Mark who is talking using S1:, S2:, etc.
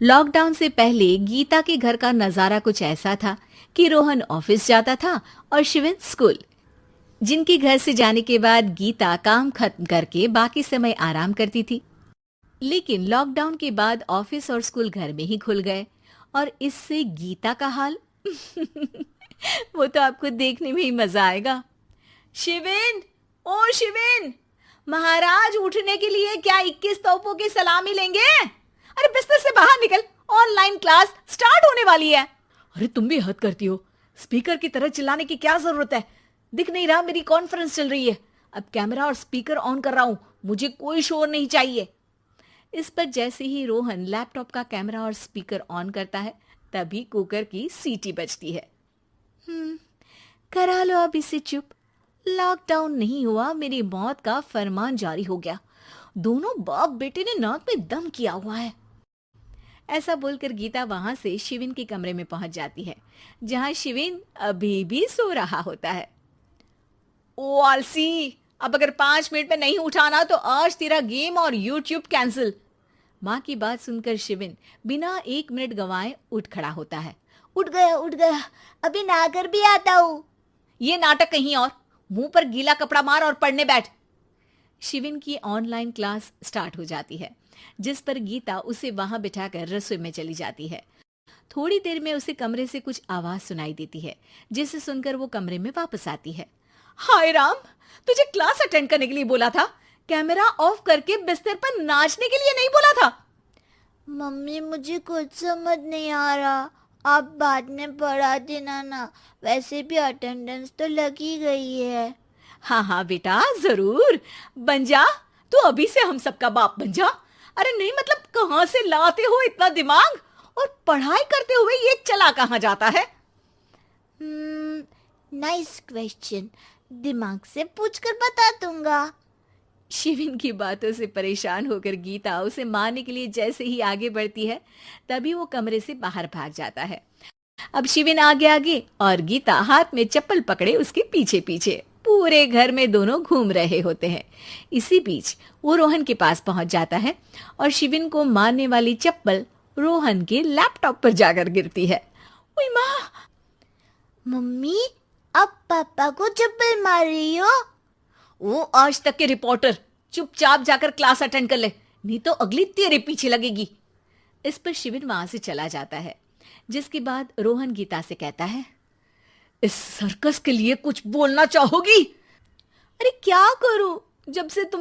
S1: Lockdown से पहले गीता के घर का नजारा कुछ ऐसा था कि रोहन ऑफिस जाता था और शिविन स्कूल। जिनके घर से जाने के बाद गीता काम खत्म करके बाकी समय आराम करती थी। लेकिन लॉकडाउन के बाद ऑफिस और स्कूल घर में ही खुल गए और इससे गीता का हाल वो तो आपको देखने में ही मजा आएगा। शिविन, ओ शिविन, महाराज उठने के लिए क्या 21 तोपों की सलामी लेंगे? अरे बिस्तर से बाहर निकल, ऑनलाइन क्लास स्टार्ट होने वाली है। अरे तुम भी हद करती हो, स्पीकर की तरह चिल्लाने की क्या जरूरत है? दिख नहीं रहा मेरी कॉन्फ्रेंस चल रही है। अब कैमरा और स्पीकर ऑन कर रहा हूं, मुझे कोई शोर नहीं चाहिए। इस पर जैसे ही रोहन लैपटॉप का कैमरा और स्पीकर ऑन करता है तभी कुकर की सीटी बजती है। करा लो अब इसे चुप। लॉकडाउन नहीं हुआ, मेरी मौत का फरमान जारी हो गया। दोनों बाप बेटे ने नाक में दम किया हुआ है। ऐसा बोलकर गीता वहां से शिविन के कमरे में पहुंच जाती है, जहां शिविन अभी भी सो रहा होता है। ओ आलसी, अब अगर 5 मिनट में नहीं उठाना तो आज तेरा गेम और यूट्यूब कैंसिल। माँ की बात सुनकर शिविन बिना 1 मिनट गंवाए उठ खड़ा होता है। उठ गया, अभी नहाकर भी आता हूँ। ये नाटक कहीं और, मुंह पर गीला कपड़ा मार और पढ़ने बैठ। शिविन की ऑनलाइन क्लास स्टार्ट हो जाती है, जिस पर गीता उसे वहां बिठाकर रसोई में चली जाती है। थोड़ी देर में उसे कमरे से कुछ आवाज सुनाई देती है, जिसे सुनकर वो कमरे में वापस आती है। हाय राम, तुझे क्लास अटेंड करने के लिए बोला था, कैमरा ऑफ करके बिस्तर पर नाचने के लिए नहीं बोला था।
S2: मम्मी मुझे कुछ समझ नहीं आ रहा, आप बाद में पढ़ा देना ना, वैसे भी अटेंडेंस तो लगी गई है।
S1: हाँ हाँ बेटा, जरूर बन जा। तू अभी से हम सबका बाप बन जा। अरे नहीं मतलब कहाँ से लाते हो इतना दिमाग, और पढ़ाई करते हुए ये चला कहाँ जाता है?
S2: नाइस क्वेश्चन, दिमाग से पूछकर बता दूंगा।
S1: शिविन की बातों से परेशान होकर गीता उसे मारने के लिए जैसे ही आगे बढ़ती है तभी वो कमरे से बाहर भाग जाता है। अब शिविन आगे आगे और गीता हाथ में चप्पल पकड़े उसके पीछे पीछे पूरे घर में दोनों घूम रहे होते हैं। इसी बीच वो रोहन के पास पहुंच जाता है और शिविन को मारने वाली चप्पल रोहन के लैपटॉप पर जाकर गिरती है। ओए माँ!
S2: मम्मी, अब पापा को चप्पल मार रही हो?
S1: वो आज तक के रिपोर्टर, चुपचाप जाकर क्लास अटेंड कर ले, नहीं तो अगली तेरे पीछे लगेगी। इस पर शिविन वहां से चला जाता है, जिसके बाद रोहन गीता से कहता है, इस सर्कस के लिए कुछ बोलना चाहोगी? अरे क्या करूं, जब से तुम